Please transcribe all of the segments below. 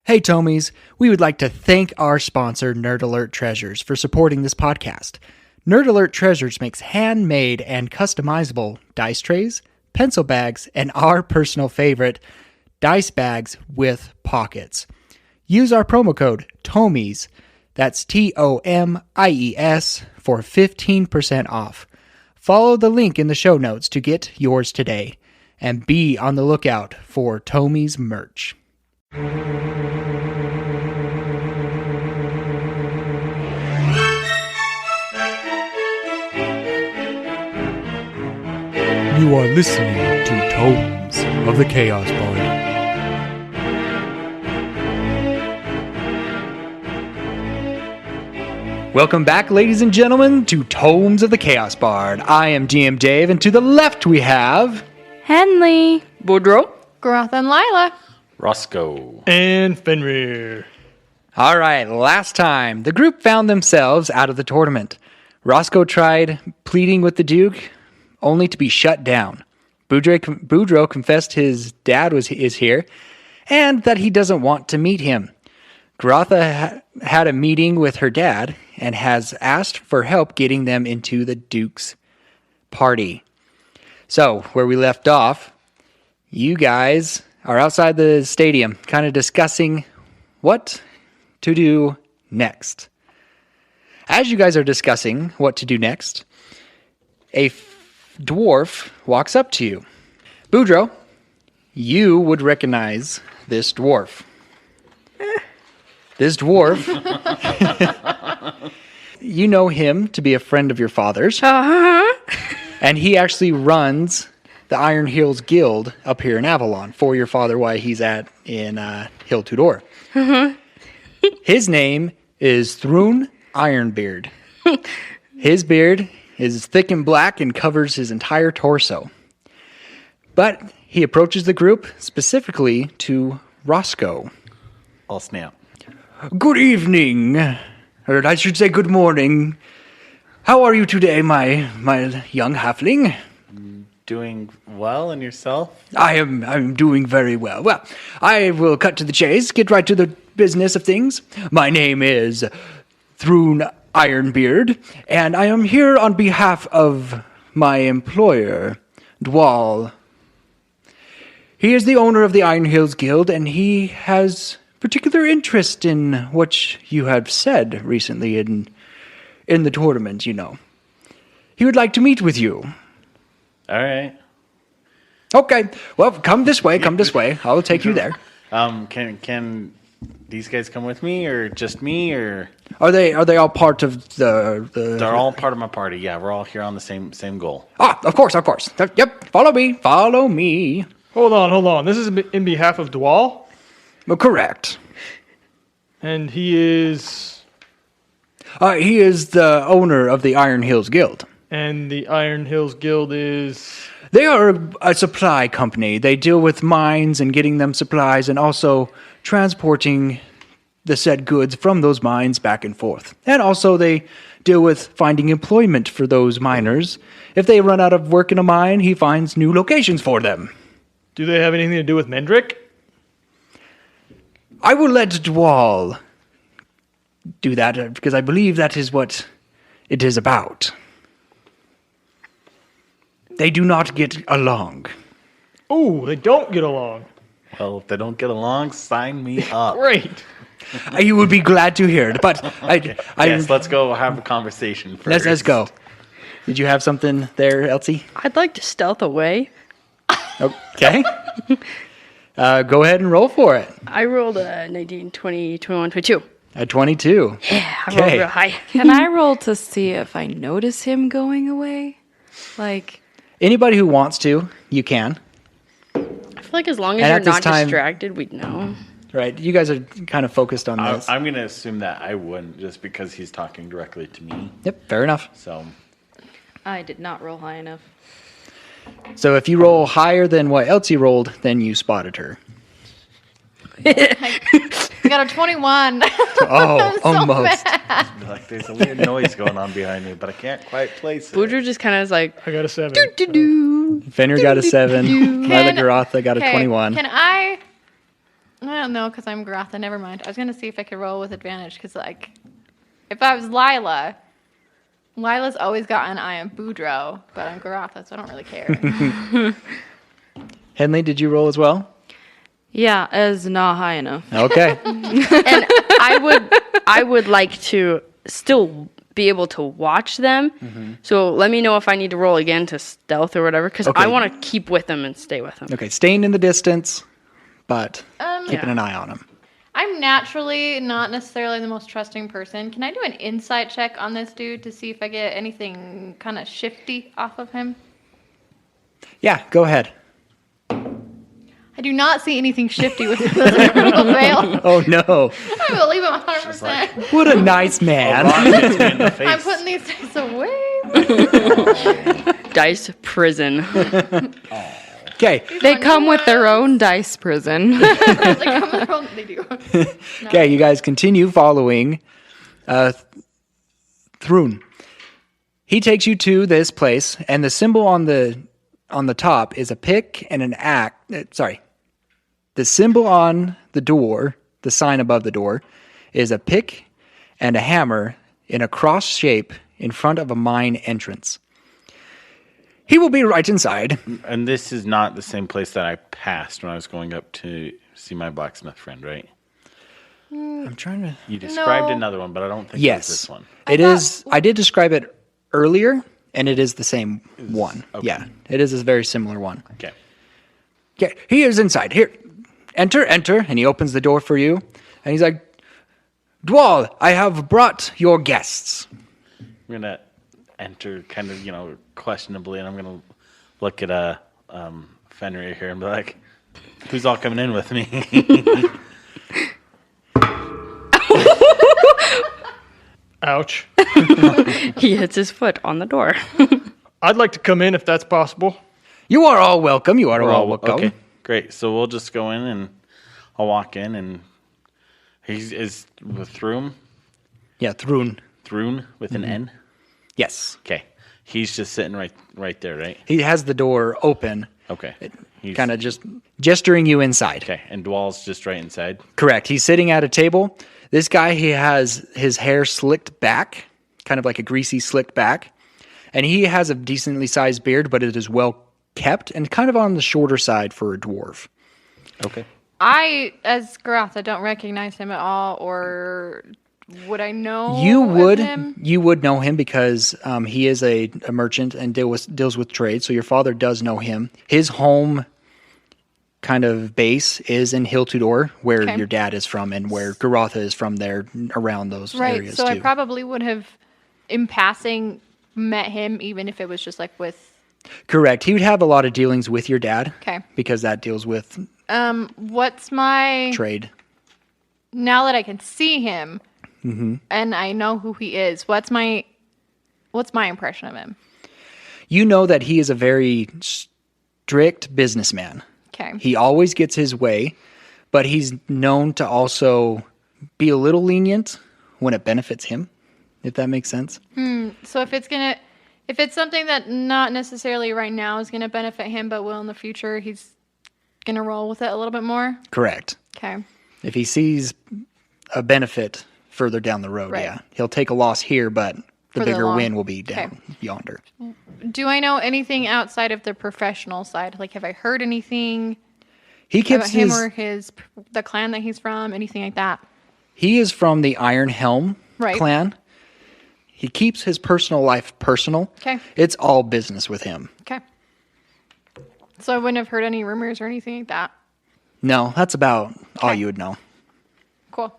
Hey Tomies, we would like to thank our sponsor Nerd Alert Treasures for supporting this podcast. Nerd Alert Treasures makes handmade and customizable dice trays, pencil bags, and our personal favorite, dice bags with pockets. Use our promo code TOMIES, that's TOMIES, for 15% off. Follow the link in the show notes to get yours today, and be on the lookout for Tomies merch. You are listening to Tomes of the Chaos Bard. Welcome back, ladies and gentlemen, to Tomes of the Chaos Bard. I am GM Dave, and to the left we have... Henley, Boudreaux, Groth, and Lila. Roscoe. And Fenrir. All right, last time, the group found themselves out of the tournament. Roscoe tried pleading with the Duke, only to be shut down. Boudreaux confessed his dad is here, and that he doesn't want to meet him. Grotha had a meeting with her dad, and has asked for help getting them into the Duke's party. So, where we left off, you guys are outside the stadium, kind of discussing what to do next. As you guys are discussing what to do next, a dwarf walks up to you. Boudreaux, you would recognize this dwarf. This dwarf, you know him to be a friend of your father's. And he actually runs the Iron Hills Guild up here in Avalon for your father while he's in Hill Tudor. His name is Thrune Ironbeard. His beard is thick and black and covers his entire torso. But he approaches the group specifically to Roscoe. I'll snap. Good evening, or I should say good morning. How are you today, my young halfling? Doing well, and yourself? I'm doing very well. Well, I will cut to the chase, get right to the business of things. My name is Thrune Ironbeard, and I am here on behalf of my employer, Dwal. He is the owner of the Iron Hills Guild, and he has particular interest in what you have said recently in the tournament, you know. He would like to meet with you. All right. Okay, well, come this way. I'll take you there. Can these guys come with me, or just me, or Are they all part of the? they're all part of my party? Yeah, we're all here on the same goal. Ah, of course. Yep, follow me. Hold on. This is in behalf of Dwal, Well, correct. and he is... He is the owner of the Iron Hills Guild. And the Iron Hills Guild is... They are a supply company. They deal with mines and getting them supplies and also transporting the said goods from those mines back and forth. And also they deal with finding employment for those miners. If they run out of work in a mine, he finds new locations for them. Do they have anything to do with Mendrik? I will let Dwal do that because I believe that is what it is about. They do not get along. Ooh, they don't get along. Well, if they don't get along, sign me up. Great. You would be glad to hear it, but Yes, let's go have a conversation first. let's go. Did you have something there, Elsie? I'd like to stealth away. Okay. Go ahead and roll for it. I rolled a 19, 20, 21, 22. At 22. Yeah, I rolled real high. Can I roll to see if I notice him going away? Like, Anybody who wants to, you can. I feel like as long as And you're at this not time- distracted, we'd know. Right? You guys are kind of focused on this. I'm going to assume that I wouldn't, just because he's talking directly to me. Yep, fair enough. So, I did not roll high enough. So if you roll higher than what Elsie rolled, then you spotted her. I got a 21. Oh, almost. like, there's a weird noise going on behind me, but I can't quite place it. Boudreaux just kind of is like, I got a 7. Fenrir got a 7. Lila Garotha got a 21. Can I I don't know because I'm Grotha. Never mind. I was gonna see if I could roll with advantage because, like, if I was Lila, Lila's always got an eye on Boudreaux, but I'm Garotha, so I don't really care. Henley, did you roll as well? Yeah, as not high enough. Okay. And I would like to still be able to watch them. Mm-hmm. So let me know if I need to roll again to stealth or whatever, because Okay. I want to keep with them and stay with them. Okay, staying in the distance, but keeping Yeah. an eye on him. I'm naturally not necessarily the most trusting person. Can I do an insight check on this dude to see if I get anything kind of shifty off of him? Yeah, go ahead. I do not see anything shifty with this critical fail. Oh, no. I believe him 100%. What a nice man. Ron hits me in the face. I'm putting these dice away. Dice prison. Okay. They come with their own dice prison. They come with their own- they do. Okay, you guys continue following Thrun. He takes you to this place, and the symbol on the top is a pick and an axe. Sorry. The symbol on the door, the sign above the door, is a pick and a hammer in a cross shape in front of a mine entrance. He will be right inside. And this is not the same place that I passed when I was going up to see my blacksmith friend, right? I'm trying to... You described No. another one, but I don't think it was Yes. this one. It is. I did describe it earlier, and it is the same one. okay. Yeah, it is a very similar one. Okay. Okay, he is inside. Here, enter. And he opens the door for you, and he's like, Dwal, I have brought your guests. I'm going to enter kind of, questionably, and I'm going to look at Fenrir here and be like, who's all coming in with me? Ouch. He hits his foot on the door. I'd like to come in if that's possible. You are all welcome. You are We're all welcome. Okay, great. So we'll just go in, and I'll walk in, and is with Throom Yeah, Thrun. with an N. Yes. Okay. He's just sitting right there, right? He has the door open, Okay. He's kind of just gesturing you inside. okay, and Dwal's just right inside. Correct. He's sitting at a table. This guy, he has his hair slicked back, kind of like a greasy slicked back. And he has a decently sized beard, but it is well kept and kind of on the shorter side for a dwarf. Okay. I, as Garotha, don't recognize him at all, or would I know You would him? know him because he is a merchant and deals with trade. So your father does know him. His home kind of base is in Hill Tudor, where Okay. your dad is from and where Garotha is from there around those Right, areas so too. I probably would have, in passing, met him, even if it was just like with... Correct. He would have a lot of dealings with your dad. Okay. Because that deals with What's my... trade. Now that I can see him, Mm-hmm. and I know who he is, what's my impression of him? You know that he is a very strict businessman. Okay. He always gets his way, but he's known to also be a little lenient when it benefits him, if that makes sense. So if it's something that not necessarily right now is gonna benefit him, but will in the future, he's gonna roll with it a little bit more. Correct. Okay. If he sees a benefit further down the road, Right. yeah. He'll take a loss here, but the For the bigger long- win will be down Okay. yonder. Do I know anything outside of the professional side? Like, have I heard anything He about keeps him his... or the clan that he's from? Anything like that? He is from the Iron Helm Right. clan. He keeps his personal life personal. Okay. It's all business with him. Okay. So I wouldn't have heard any rumors or anything like that. No, that's about all Okay. you would know. Cool.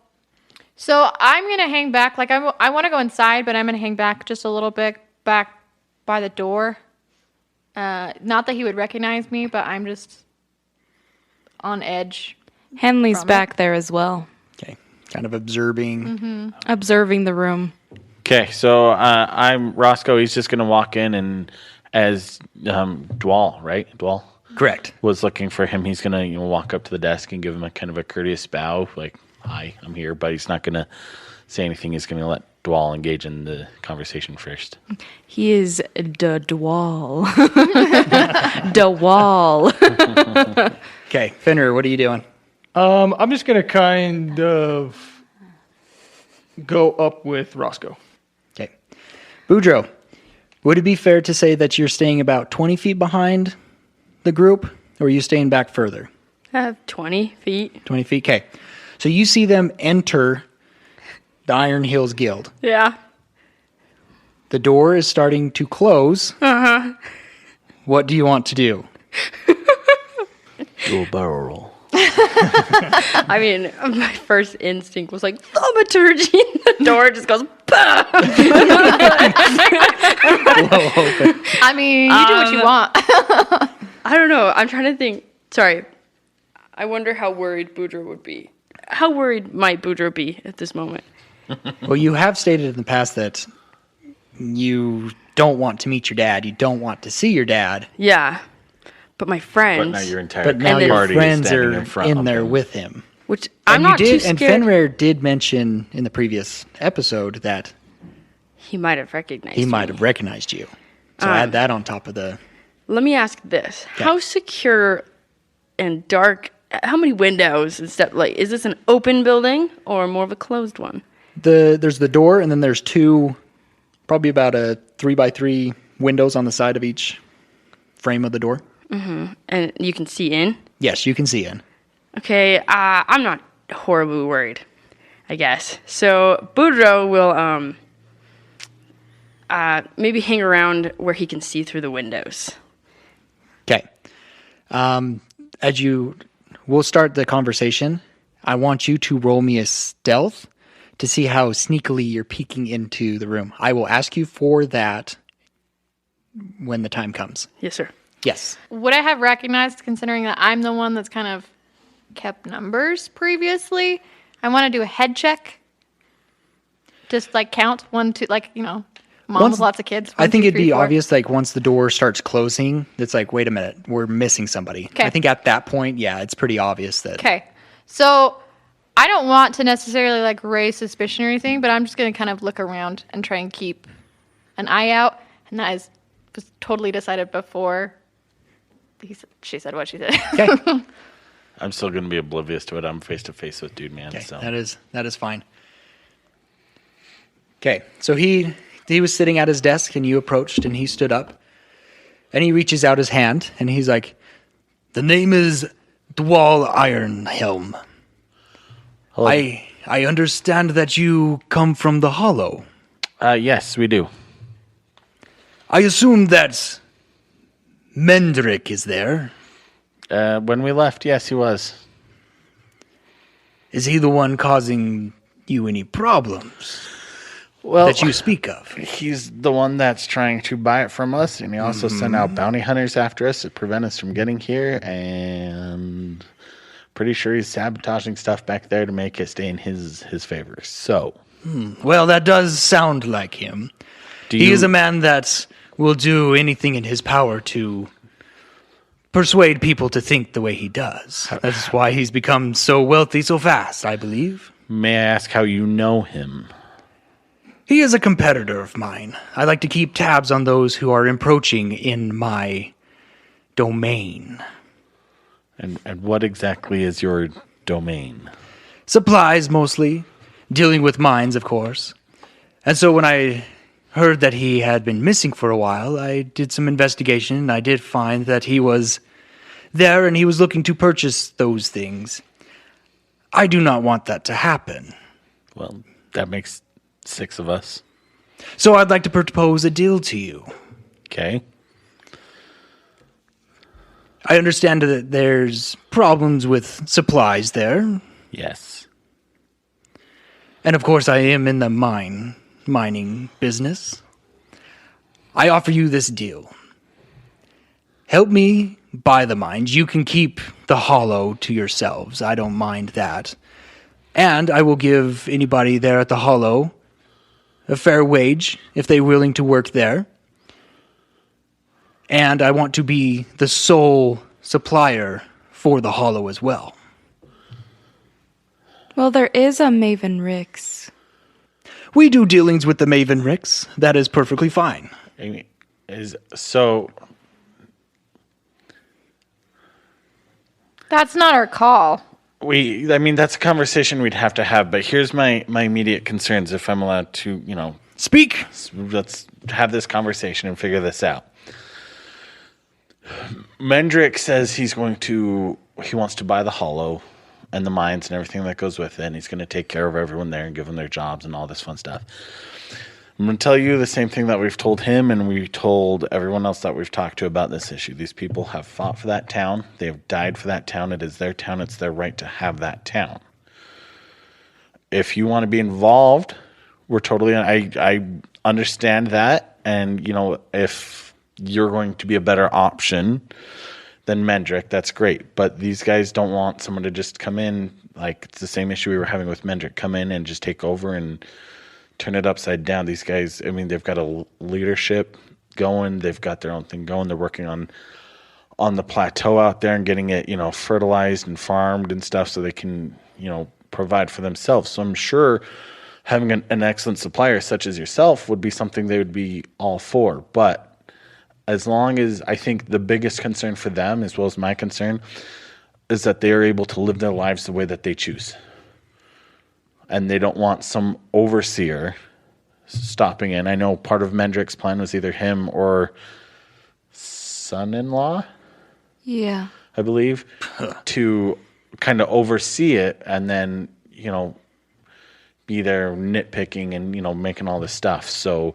So I'm going to hang back. Like, I want to go inside, but I'm going to hang back just a little bit back by the door. Not that he would recognize me, but I'm just on edge. Henley's From it. back there as well, Okay. Kind of observing. Mm-hmm. observing the room. Okay, so I'm Roscoe. He's just gonna walk in, and as Dwal, right? Dwal Correct. was looking for him. He's gonna walk up to the desk and give him a kind of a courteous bow, like "Hi, I'm here," but he's not gonna say anything. He's gonna let Dwal engage in the conversation first. He is the Dwal. The wall. Okay. Fenrir, what are you doing? I'm just gonna kind of go up with Roscoe. Okay. Boudreaux, would it be fair to say that you're staying about 20 feet behind the group, or are you staying back further? 20 feet. 20 feet? Okay. So you see them enter the Iron Hills Guild. Yeah. The door is starting to close. Uh-huh. What do you want to do? Do a barrel roll. I mean, my first instinct was like, thaumaturgy. The door just goes, bah! I mean, you do what you want. I don't know. I'm trying to think. Sorry. I wonder how worried Boudreaux would be. How worried might Boudreaux be at this moment? Well, you have stated in the past that you don't want to meet your dad. You don't want to see your dad. Yeah. But my friends, But now your entire But now then- your party friends is standing are in front in of there him. with him. which I'm not you did, too and scared. Fenrir did mention in the previous episode that He might have recognized he me. might have recognized you. So add that on top of the... Let me ask this. How secure and dark, how many windows and stuff, like, is this an open building or more of a closed one? There's the door, and then there's two, probably about a 3x3 windows on the side of each frame of the door. And you can see in? Yes, you can see in. Okay, I'm not horribly worried, I guess. So Boudreaux will maybe hang around where he can see through the windows. Okay. We'll start the conversation. I want you to roll me a stealth to see how sneakily you're peeking into the room. I will ask you for that when the time comes. Yes, sir. Yes. Would I have recognized, considering that I'm the one that's kind of kept numbers previously? I want to do a head check. Just like count 1, 2, like, you know, mom Once- with lots of kids. I 1, think 2, it'd 3, be 4. obvious, like, once the door starts closing, it's like, wait a minute, we're missing somebody. Okay. I think at that point, yeah, it's pretty obvious that... Okay. So I don't want to necessarily like raise suspicion or anything, but I'm just going to kind of look around and try and keep an eye out. And that was totally decided before she said what she said. Okay. I'm still going to be oblivious to it. I'm face to face with Dude Man. Okay, So that is fine. Okay, so he was sitting at his desk, and you approached, and he stood up, and he reaches out his hand, and he's like, "The name is Dwal Ironhelm. Hello. I understand that you come from the Hollow. Yes, we do. I assume that Mendrik is there. When we left, yes, he was. Is he the one causing you any problems Well, that you speak of?" he's the one that's trying to buy it from us, and he also sent out bounty hunters after us to prevent us from getting here, and pretty sure he's sabotaging stuff back there to make it stay in his favor. So, Well, that does sound like him. He is a man that will do anything in his power to persuade people to think the way he does. That's why he's become so wealthy so fast, I believe. May I ask how you know him? He is a competitor of mine. I like to keep tabs on those who are encroaching in my domain. And what exactly is your domain? Supplies, mostly. Dealing with mines, of course. And so when I heard that he had been missing for a while, I did some investigation, and I did find that he was there and he was looking to purchase those things. I do not want that to happen. Well, that makes 6 of us. So I'd like to propose a deal to you. Okay. I understand that there's problems with supplies there. Yes. And of course, I am in the mining business. I offer you this deal. Help me buy the mines. You can keep the hollow to yourselves. I don't mind that. And I will give anybody there at the hollow a fair wage if they're willing to work there. And I want to be the sole supplier for the hollow as well. Well, there is a Maven Rix. We do dealings with the Maven Ricks. That is perfectly fine. So That's not our call. I mean, that's a conversation we'd have to have, but here's my immediate concerns if I'm allowed to, Speak. let's have this conversation and figure this out. Mendrik says he wants to buy the Hollow and the mines and everything that goes with it, and he's going to take care of everyone there and give them their jobs and all this fun stuff. I'm going to tell you the same thing that we've told him and we told everyone else that we've talked to about this issue. These people have fought for that town. They have died for that town. It is their town. It's their right to have that town. If you want to be involved, we're totally... I understand that. And, if you're going to be a better option than Mendrik, that's great. But these guys don't want someone to just come in. Like, it's the same issue we were having with Mendrik. Come in and just take over and turn it upside down. These guys, I mean, they've got a leadership going. They've got their own thing going. They're working on the plateau out there and getting it, fertilized and farmed and stuff so they can, provide for themselves. So I'm sure having an excellent supplier such as yourself would be something they would be all for. But as long as, I think the biggest concern for them, as well as my concern, is that they are able to live their lives the way that they choose. And they don't want some overseer stopping in. I know part of Mendrik's plan was either him or son-in-law, Yeah. I believe, to kind of oversee it and then, be there nitpicking and, making all this stuff. So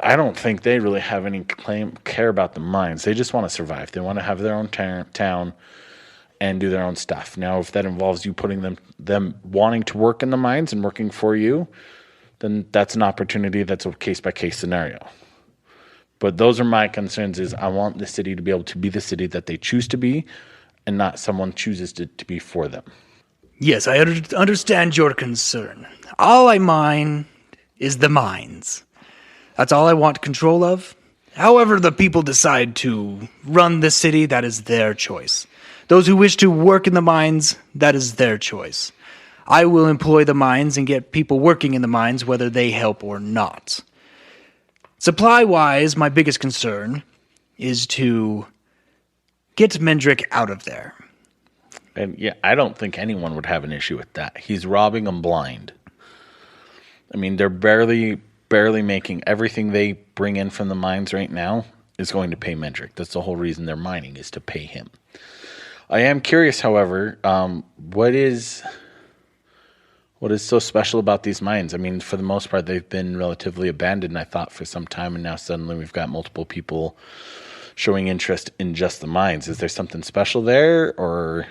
I don't think they really have any care about the mines. They just want to survive. They want to have their own town and do their own stuff. Now, if that involves you putting them wanting to work in the mines and working for you, then that's an opportunity. That's a case-by-case scenario. But those are my concerns is I want the city to be able to be the city that they choose to be and not someone chooses to be for them. Yes, I understand your concern. All I mind is the mines. That's all I want control of. However the people decide to run the city, that is their choice. Those who wish to work in the mines, that is their choice. I will employ the mines and get people working in the mines whether they help or not. Supply-wise, my biggest concern is to get Mendrik out of there. And yeah, I don't think anyone would have an issue with that. He's robbing them blind. I mean, they're barely making everything they bring in from the mines right now is going to pay Mendrik. That's the whole reason they're mining is to pay him. I am curious, however, what is so special about these mines? I mean, for the most part, they've been relatively abandoned, I thought, for some time, and now suddenly we've got multiple people showing interest in just the mines. Is there something special there, or...?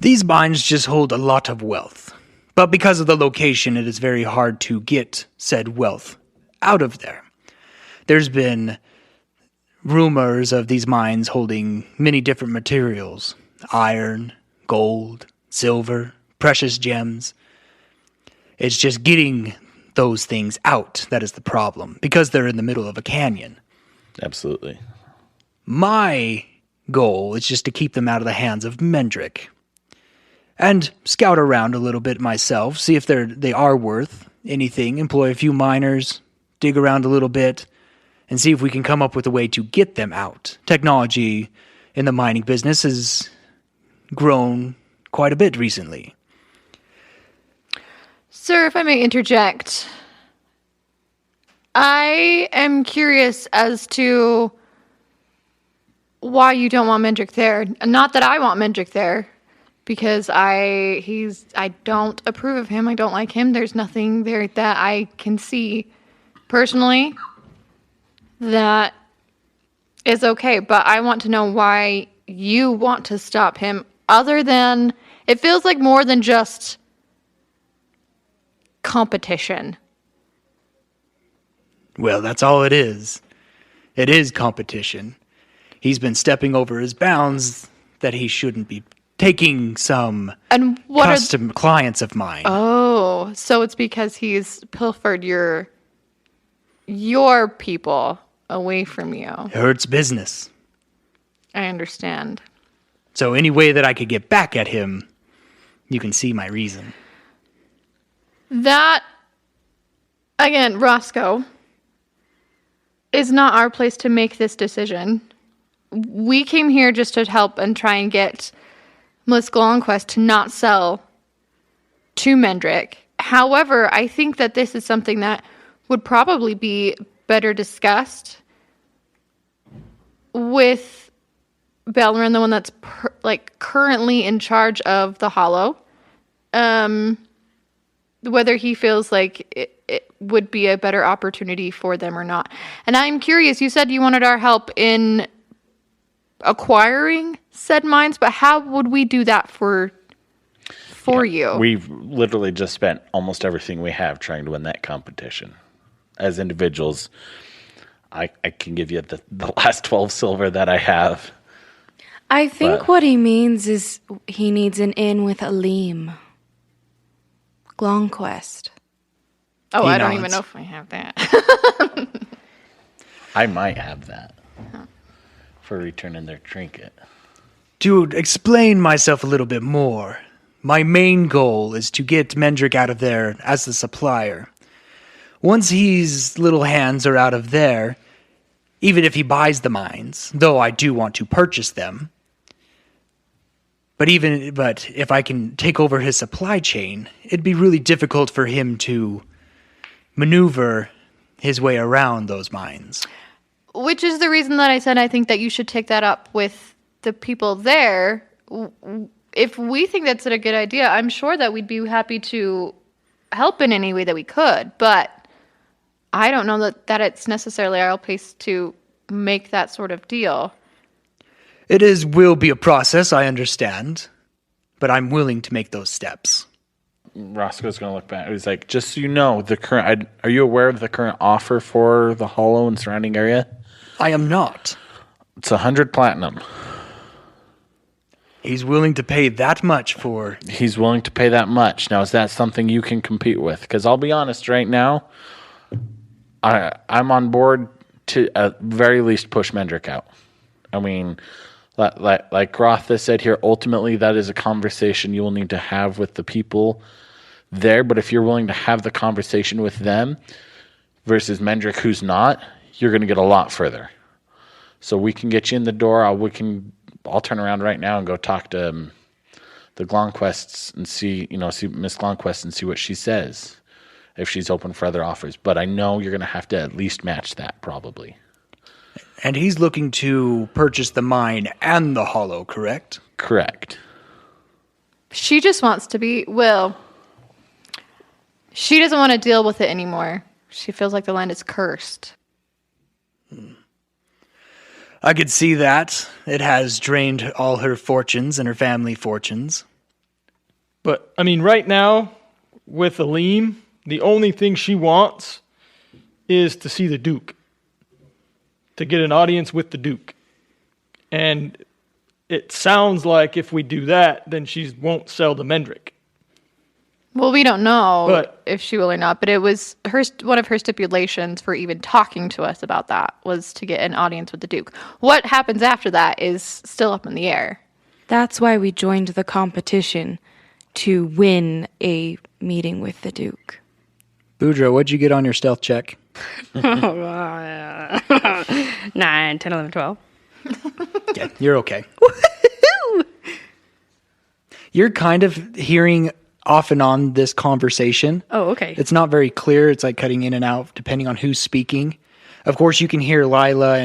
These mines just hold a lot of wealth. But because of the location, it is very hard to get said wealth out of there. There's been rumors of these mines holding many different materials: iron, gold, silver, precious gems. It's just getting those things out that is the problem, because they're in the middle of a canyon. Absolutely. My goal is just to keep them out of the hands of Mendrik. And scout around a little bit myself, see if they are worth anything, employ a few miners, dig around a little bit, and see if we can come up with a way to get them out. Technology in the mining business has grown quite a bit recently. Sir, if I may interject, I am curious as to why you don't want Mendrik there. Not that I want Mendrik there, because I don't approve of him. I don't like him. There's nothing there that I can see personally that is okay. But I want to know why you want to stop him, other than it feels like more than just competition. Well, that's all it is. It is competition. He's been stepping over his bounds that he shouldn't be taking some And what custom clients of mine. Oh, so it's because he's pilfered your people away from you. It hurts business. I understand. So any way that I could get back at him, you can see my reason. That, again, Roscoe, is not our place to make this decision. We came here just to help and try and get Melissa Longquest to not sell to Mendrik. However, I think that this is something that would probably be better discussed with Bellerin, the one that's currently in charge of the Hollow. Whether he feels like it would be a better opportunity for them or not. And I'm curious, you said you wanted our help in acquiring said mines, but how would we do that for you? We've literally just spent almost everything we have trying to win that competition. As individuals, I can give you the last 12 silver that I have. I think what he means is he needs an in with Aleem. Glonquest. Oh, He I don't nods. even know if I have that. I might have that for returning their trinket. To explain myself a little bit more, my main goal is to get Mendrik out of there as the supplier. Once his little hands are out of there, even if he buys the mines, though I do want to purchase them, but if I can take over his supply chain, it'd be really difficult for him to maneuver his way around those mines. Which is the reason that I said I think that you should take that up with the people there. If we think that's a good idea, I'm sure that we'd be happy to help in any way that we could. But I don't know that it's necessarily our place to make that sort of deal. Will be a process, I understand, but I'm willing to make those steps. Roscoe's going to look back. He's like, just so you know, are you aware of the current offer for the Hollow and surrounding area? I am not. It's 100 platinum. He's willing to pay that much for... He's willing to pay that much. Now, is that something you can compete with? Because I'll be honest, right now, I'm on board to at very least push Mendrik out. I mean, like Rotha said here, ultimately that is a conversation you will need to have with the people there. But if you're willing to have the conversation with them versus Mendrik, who's not, you're going to get a lot further. So we can get you in the door. I'll turn around right now and go talk to the Glonquests and see Miss Glonquest and see what she says, if she's open for other offers. But I know you're going to have to at least match that, probably. And he's looking to purchase the mine and the Hollow, correct? Correct. She just wants to be... Well, she doesn't want to deal with it anymore. She feels like the land is cursed. I could see that. It has drained all her fortunes and her family fortunes. But, I mean, right now, with Aleem, the only thing she wants is to see the Duke. To get an audience with the Duke. And it sounds like if we do that, then she won't sell to Mendrik. Well, we don't know if she will or not, but it was one of her stipulations for even talking to us about that was to get an audience with the Duke. What happens after that is still up in the air. That's why we joined the competition, to win a meeting with the Duke. Boudreaux, what'd you get on your stealth check? 9, 10, 11, 12. Yeah, you're okay. You're kind of hearing off and on this conversation. Oh, okay. It's not very clear. It's like cutting in and out depending on who's speaking. Of course, you can hear Garotha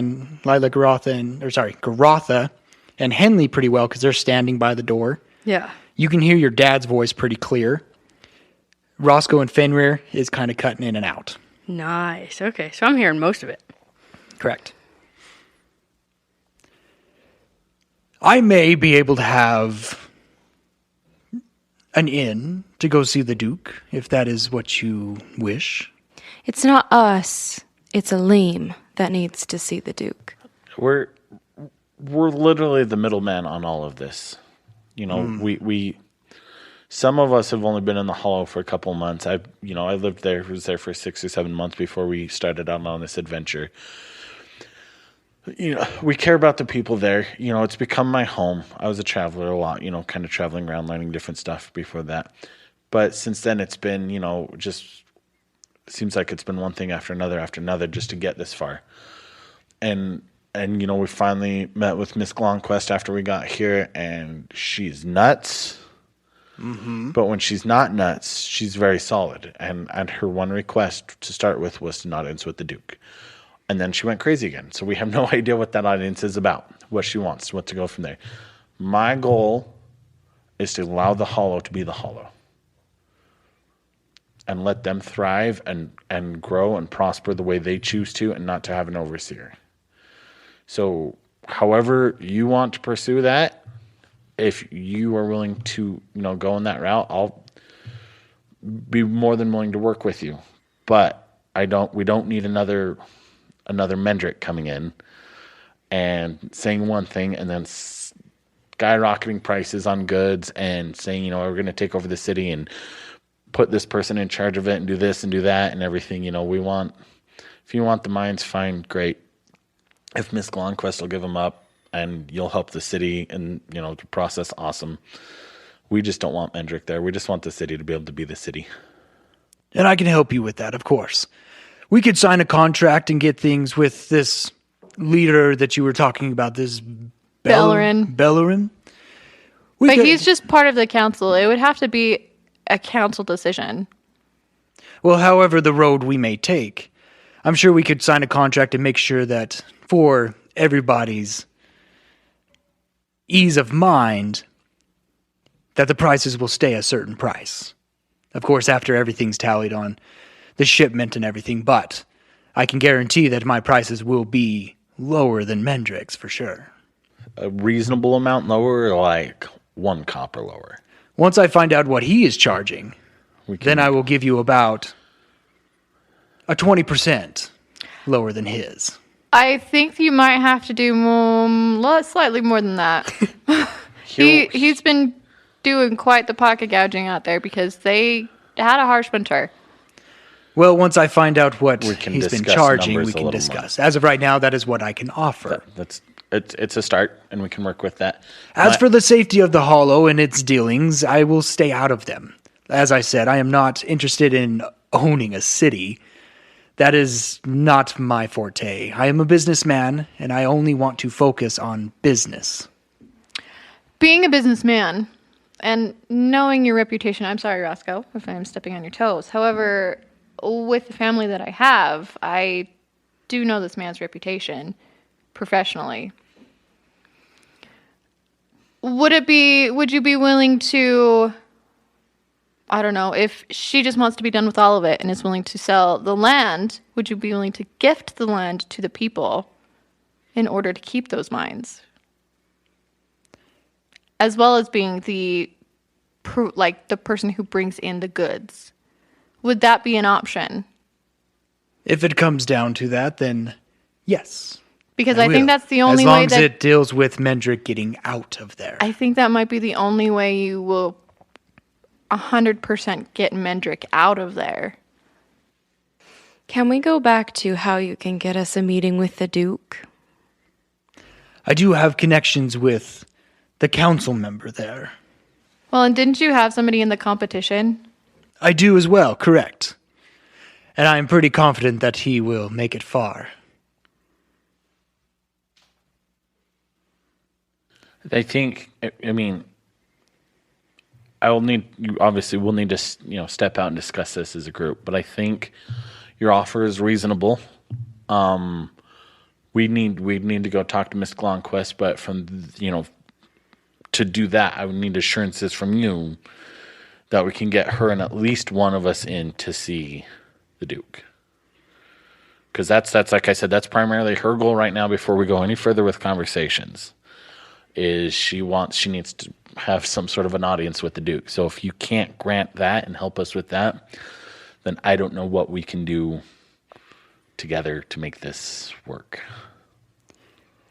and Henley pretty well because they're standing by the door. Yeah. You can hear your dad's voice pretty clear. Roscoe and Fenrir is kind of cutting in and out. Nice. Okay, so I'm hearing most of it. Correct. I may be able to have an inn to go see the Duke, if that is what you wish. It's not us. It's Aleem that needs to see the Duke. We're literally the middleman on all of this. You know, we some of us have only been in the Hollow for a couple of months. I lived there, was there for 6 or 7 months before we started out on this adventure. You know, we care about the people there. You know, it's become my home. I was a traveler a lot, kind of traveling around, learning different stuff before that. But since then, it's been, just seems like it's been one thing after another just to get this far. And And, we finally met with Miss Glonquest after we got here, and she's nuts. Mm-hmm. But when she's not nuts, she's very solid. And her one request to start with was to not audience with the Duke. And then she went crazy again. So we have no idea what that audience is about, what she wants, what to go from there. My goal is to allow the Hollow to be the Hollow. And let them thrive and grow and prosper the way they choose to, and not to have an overseer. So however you want to pursue that, if you are willing to, go in that route, I'll be more than willing to work with you. But we don't need another Mendrik coming in and saying one thing and then skyrocketing prices on goods and saying, we're going to take over the city and put this person in charge of it and do this and do that and everything. If you want the mines, fine, great. If Miss Glonquest will give them up and you'll help the city and, the process, awesome. We just don't want Mendrik there. We just want the city to be able to be the city. And I can help you with that, of course. We could sign a contract and get things with this leader that you were talking about, this Bellerin. Bellerin? But he's just part of the council. It would have to be a council decision. Well, however the road we may take, I'm sure we could sign a contract and make sure that for everybody's ease of mind, that the prices will stay a certain price. Of course, after everything's tallied on the shipment and everything, but I can guarantee that my prices will be lower than Mendrik's for sure. A reasonable amount lower, or like 1 copper lower? Once I find out what he is charging, then I will give you about a 20% lower than his. I think you might have to do slightly more than that. He's been doing quite the pocket gouging out there because they had a harsh winter. Well, once I find out what he's been charging, we can more. discuss. As of right now, that is what I can offer. It's a start, and we can work with that. As for the safety of the Hollow and its dealings, I will stay out of them. As I said, I am not interested in owning a city. That is not my forte. I am a businessman, and I only want to focus on business. Being a businessman and knowing your reputation, I'm sorry, Roscoe, if I'm stepping on your toes. However, with the family that I have, I do know this man's reputation professionally. Would you be willing to, I don't know, if she just wants to be done with all of it and is willing to sell the land, would you be willing to gift the land to the people in order to keep those mines? As well as being the person who brings in the goods. Would that be an option? If it comes down to that, then yes. Because I think that's the only way as long as it deals with Mendrik getting out of there. I think that might be the only way you will 100% get Mendrik out of there. Can we go back to how you can get us a meeting with the Duke? I do have connections with the council member there. Well, and didn't you have somebody in the competition? I do as well, correct. And I am pretty confident that he will make it far. I think, we'll need to, step out and discuss this as a group, but I think your offer is reasonable. We need to go talk to Miss Glonquest, but to do that, I would need assurances from you that we can get her and at least one of us in to see the Duke. Because that's like I said, that's primarily her goal right now before we go any further with conversations. Is she needs to have some sort of an audience with the Duke. So if you can't grant that and help us with that, then I don't know what we can do together to make this work.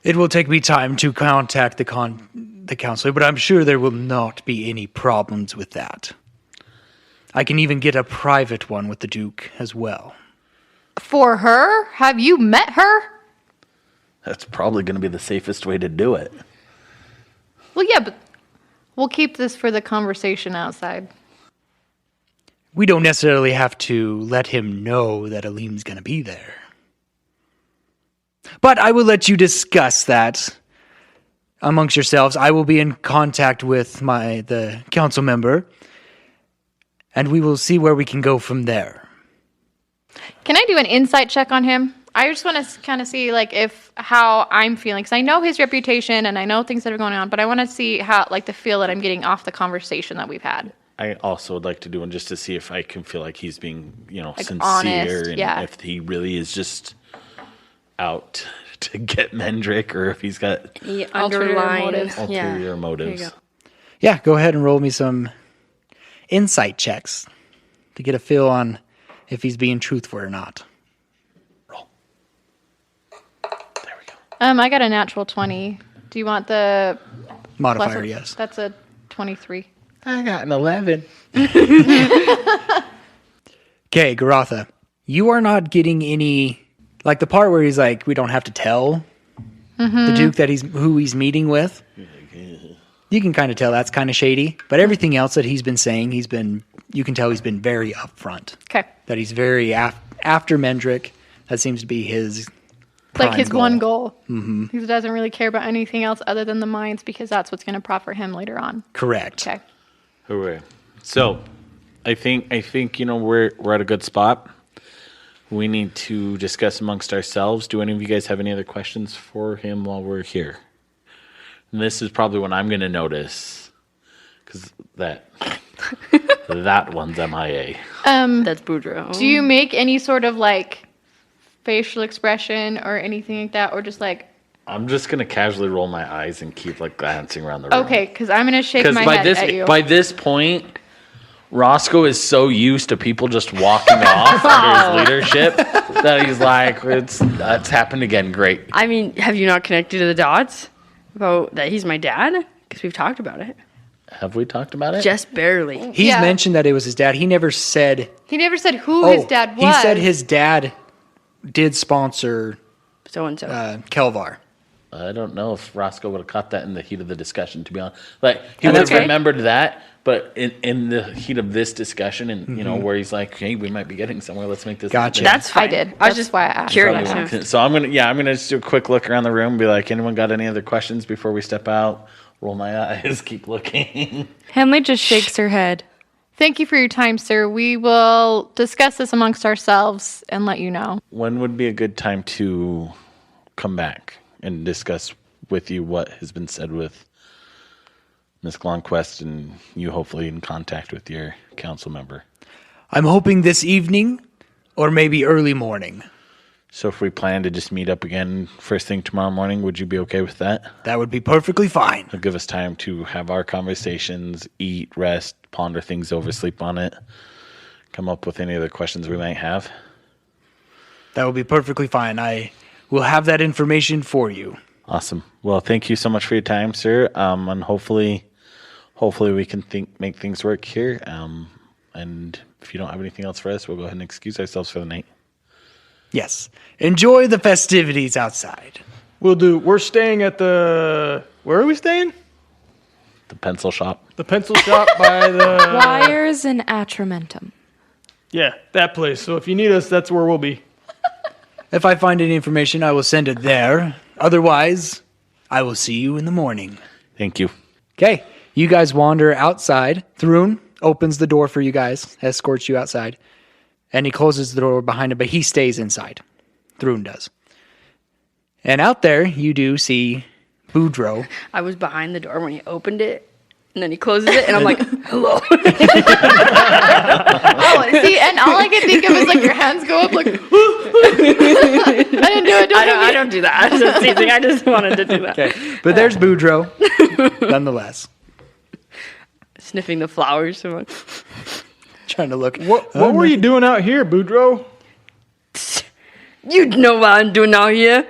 It will take me time to contact the counselor, but I'm sure there will not be any problems with that. I can even get a private one with the Duke as well. For her? Have you met her? That's probably going to be the safest way to do it. Well, yeah, but we'll keep this for the conversation outside. We don't necessarily have to let him know that Aleem's going to be there. But I will let you discuss that amongst yourselves. I will be in contact with the council member, and we will see where we can go from there. Can I do an insight check on him? I just want to kind of see how I'm feeling, because I know his reputation and I know things that are going on, but I want to see how the feel that I'm getting off the conversation that we've had. I also would like to do one just to see if I can feel like he's being, sincere, honest, and yeah. if he really is just out to get Mendrik, or if he's got Underlying motives. ulterior motives. There you Yeah, go ahead and roll me some insight checks to get a feel on if he's being truthful or not. Roll. There we go. I got a natural 20. Do you want the Modifier, plus- yes. That's a 23. I got an 11. Okay, Garotha, you are not getting any, the part where he's like, we don't have to tell the Duke that who he's meeting with. You can kind of tell that's kind of shady, but everything else that he's been saying, you can tell he's been very upfront. Okay. That he's very after Mendrik. That seems to be his Like his prime one goal. Mm-hmm. He doesn't really care about anything else other than the mines, because that's what's going to profit him later on. Correct. Okay. Hooray. So, I think we're at a good spot. We need to discuss amongst ourselves. Do any of you guys have any other questions for him while we're here? And this is probably when I'm going to notice, because that one's MIA. That's Boudreaux. Do you make any sort of facial expression or anything like that, or just I'm just going to casually roll my eyes and keep glancing around the room. okay, because I'm going to shake my Because head at you. by this point, Roscoe is so used to people just walking off under his leadership that he's like, that's happened again. Great. I mean, have you not connected to the dots about that he's my dad? Because we've talked about it. Have we talked about it? Just barely. He's Yeah. mentioned that it was his dad. He never said. He never said who his dad was. He said his dad did sponsor So and so. Kelvar. I don't know if Roscoe would have caught that in the heat of the discussion, to be honest. He And would have that's okay. remembered that, but in the heat of this discussion, and where he's like, "Hey, we might be getting somewhere. Let's make this." Gotcha. That's fine. I did. I was That's just why I asked. curious. Probably Yeah. So I'm gonna just do a quick look around the room, and be like, "Anyone got any other questions before we step out?" Roll my eyes, keep looking. Henley just shakes her head. Thank you for your time, sir. We will discuss this amongst ourselves and let you know. When would be a good time to come back and discuss with you what has been said with Miss Glonquest, and you hopefully in contact with your council member? I'm hoping this evening or maybe early morning. So if we plan to just meet up again first thing tomorrow morning, would you be okay with that? That would be perfectly fine. It'll give us time to have our conversations, eat, rest, ponder things over, sleep on it, come up with any other questions we might have. That would be perfectly fine. I will have that information for you. Awesome. Well, thank you so much for your time, sir. And hopefully we can make things work here. And if you don't have anything else for us, we'll go ahead and excuse ourselves for the night. Yes. Enjoy the festivities outside. We'll do. We're staying at the. Where are we staying? The pencil shop. The pencil shop by the. Wires and Atramentum. Yeah, that place. So if you need us, that's where we'll be. If I find any information, I will send it there. Otherwise, I will see you in the morning. Thank you. Okay. You guys wander outside. Thrun opens the door for you guys, escorts you outside. And he closes the door behind him, but he stays inside. Thrun does. And out there, you do see Boudreaux. I was behind the door when he opened it, and then he closes it, and I'm like, hello. Oh, see, and all I can think of is your hands go up I didn't do it. I don't do that. I was just teasing. I just wanted to do that. Okay. But there's Boudreaux, nonetheless. Sniffing the flowers. I'm like, Trying to look. What were you doing out here, Boudreaux? you know what I'm doing out here.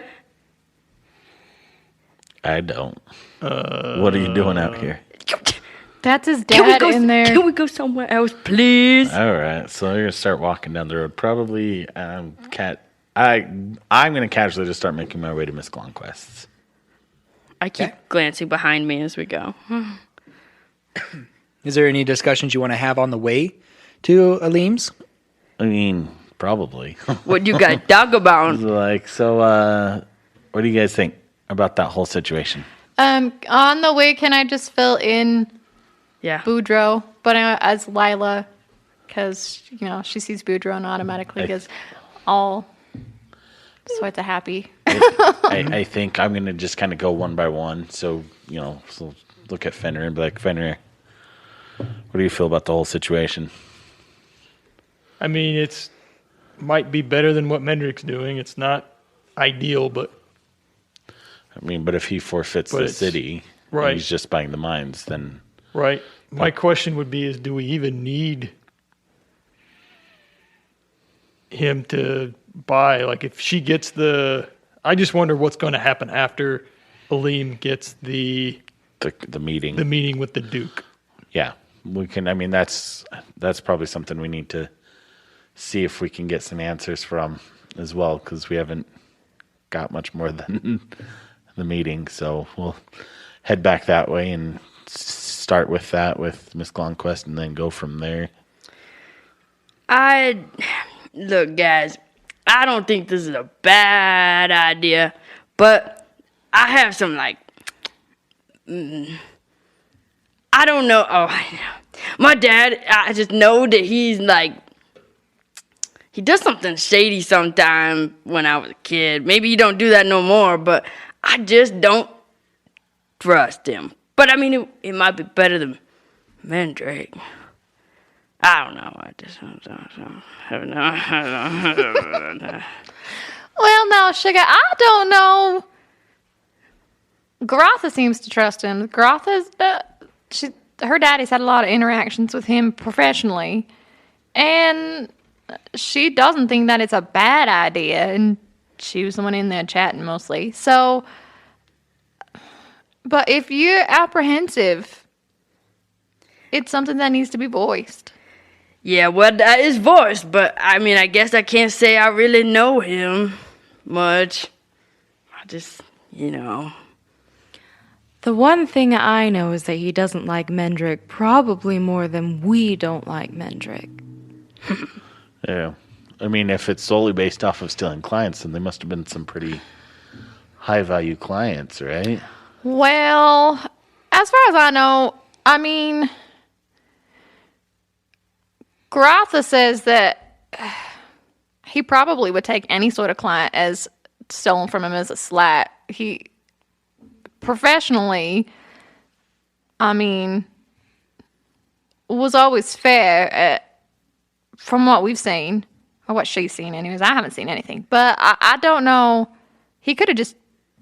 I don't. What are you doing out here? That's his Can we dad go? in there. Can we go somewhere else, please? All right, so you're gonna start walking down the road. Probably, I'm gonna casually just start making my way to Miss Glonquest's. I keep glancing behind me as we go. Is there any discussions you want to have on the way to Alim's? I mean, probably. What you guys talk about? Like, so, What do you guys think about that whole situation? On the way, can I just fill in Yeah. Boudreaux, but as Lila, because she sees Boudreaux and automatically gets all sorts of happy. I think I'm going to just kind of go one by one. So, so look at Fenrir and be like, Fenrir, what do you feel about the whole situation? I mean, it's might be better than what Mendrik's doing. It's not ideal, but but if he forfeits the city, right. and he's just buying the mines, then right. My question would be: do we even need him to buy? Like, if she gets I just wonder what's going to happen after Aleem gets the meeting, the meeting with the Duke. Yeah, we can. I mean, that's probably something we need to see if we can get some answers from as well, because we haven't got much more than the meeting. So we'll head back that way and start with that with Miss Glonquist, and then go from there. Look, guys, I don't think this is a bad idea, but I have some, I don't know. My dad, I just know that he's he does something shady sometime when I was a kid. Maybe he don't do that no more, but I just don't trust him. But I mean, it might be better than Mendrik. I don't know. I don't know. Well, now, Sugar, I don't know. Grotha seems to trust him. Grotha's, her daddy's had a lot of interactions with him professionally, and she doesn't think that it's a bad idea, and she was the one in there chatting mostly. So, but if you're apprehensive, it's something that needs to be voiced. Yeah, well, that is voiced, but I mean, I guess I can't say I really know him much. I just, The one thing I know is that he doesn't like Mendrik probably more than we don't like Mendrik. Yeah. I mean, if it's solely based off of stealing clients, then they must have been some pretty high-value clients, right? Well, as far as I know, I mean, Grotha says that he probably would take any sort of client as stolen from him as a slat. He, professionally, I mean, was always fair from what we've seen, or what she's seen anyways. I haven't seen anything. But I don't know. He could have just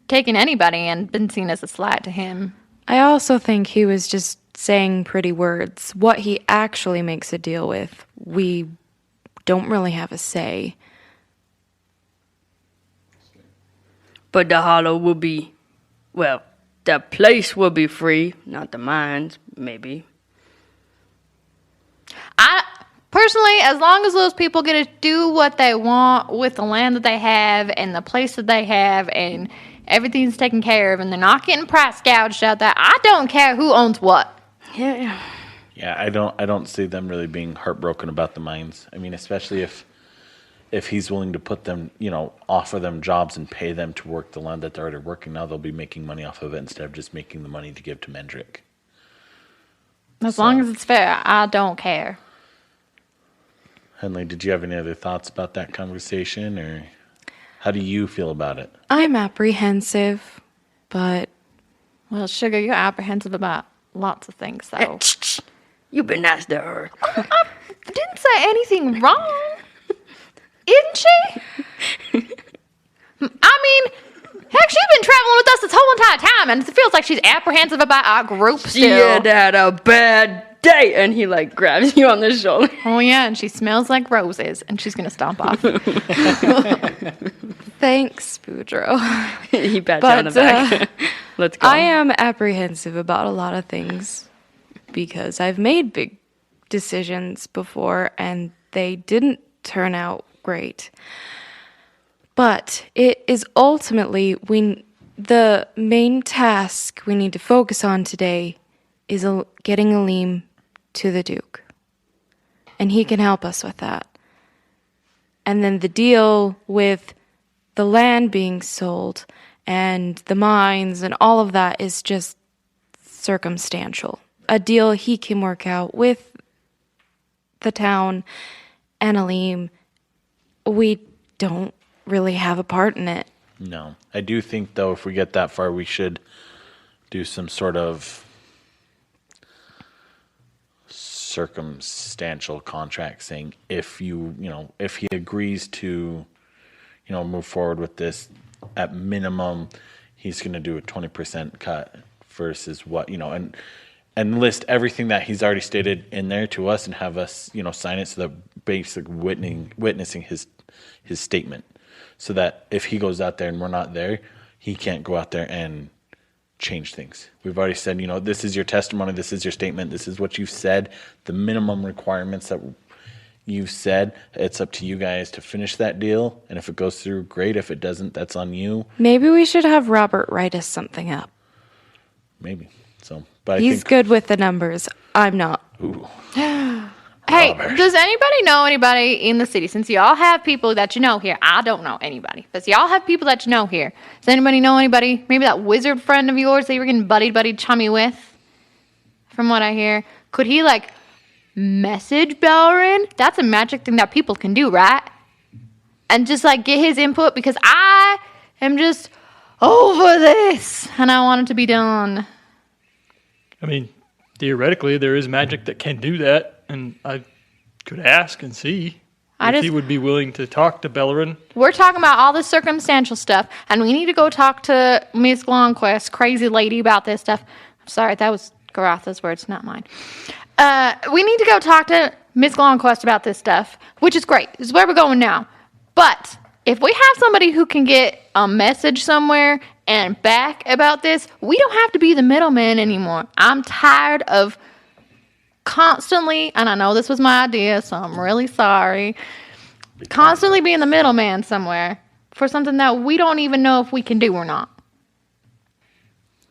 taken anybody and been seen as a slat to him. I also think he was just saying pretty words. What he actually makes a deal with, we don't really have a say. but the hollow will be, well, the place will be free, not the mines, maybe. I personally, as long as those people get to do what they want with the land that they have and the place that they have and everything's taken care of and they're not getting price gouged out there, I don't care who owns what. Yeah. Yeah, I don't see them really being heartbroken about the mines. I mean, especially if he's willing to put them, offer them jobs and pay them to work the land that they're already working. Now they'll be making money off of it instead of just making the money to give to Mendrik. As long as it's fair, I don't care. Henley, did you have any other thoughts about that conversation, or how do you feel about it? I'm apprehensive, but... Well, Sugar, you're apprehensive about lots of things, though. You've been nice to her. I didn't say anything wrong. Isn't she? I mean, heck, she's been traveling with us this whole entire time, and it feels like she's apprehensive about our group still. She had a bad day, and he grabs you on the shoulder. Oh, yeah, and she smells like roses, and she's going to stomp off. Thanks, Boudreaux. He pats you on the back. Let's go. I am apprehensive about a lot of things because I've made big decisions before, and they didn't turn out great. But it is ultimately the main task we need to focus on today is getting Aleem to the Duke. And he can help us with that. And then the deal with the land being sold and the mines and all of that is just circumstantial. A deal he can work out with the town and Aleem. We don't really have a part in it. No. I do think, though, if we get that far, we should do some sort of circumstantial contract saying if he agrees to, move forward with this, at minimum, he's going to do a 20% cut versus what, and list everything that he's already stated in there to us and have us, sign it so that basically witnessing his statement, so that if he goes out there and we're not there, he can't go out there and change things. We've already said, this is your testimony, this is your statement, this is what you've said, the minimum requirements that you've said. It's up to you guys to finish that deal, and if it goes through, great. If it doesn't, that's on you. Maybe we should have Robert write us something up. Maybe. So, but He's good with the numbers. I'm not. Ooh. Hey, does anybody know anybody in the city? Since y'all have people that you know here, I don't know anybody. But y'all have people that you know here. Does anybody know anybody? Maybe that wizard friend of yours that you were getting buddy chummy with? From what I hear. Could he, message Bellerin? That's a magic thing that people can do, right? And just, get his input, because I am just over this. And I want it to be done. I mean, theoretically, there is magic that can do that. And I could ask and see if he would be willing to talk to Bellerin. We're talking about all this circumstantial stuff, and we need to go talk to Miss Longquest, crazy lady, about this stuff. I'm sorry, that was Garatha's words, not mine. We need to go talk to Miss Longquest about this stuff, which is great. This is where we're going now. But if we have somebody who can get a message somewhere and back about this, we don't have to be the middleman anymore. I'm tired of constantly, and I know this was my idea, so I'm really sorry, constantly being the middleman somewhere for something that we don't even know if we can do or not.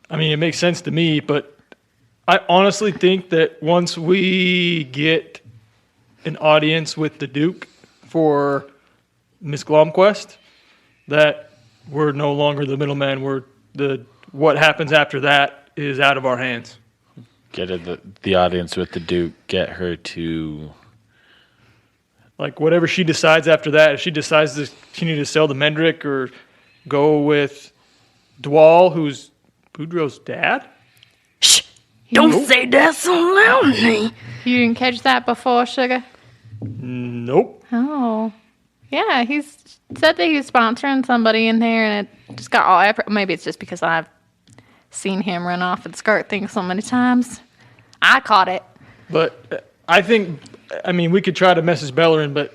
I mean, it makes sense to me, but I honestly think that once we get an audience with the Duke for Miss Glomquest, that we're no longer the middleman. What happens after that is out of our hands. Get the audience with the Duke. Get her to... whatever she decides after that, if she decides to continue to sell to Mendrik or go with Dwal, who's Boudreaux's dad? Shh! Don't say that so loudly. You didn't catch that before, Sugar? Nope. Oh. Yeah, he's said that he was sponsoring somebody in there, and it just got all... Maybe it's just because I've seen him run off and skirt things so many times. I caught it. But I think, we could try to message Bellerin, but,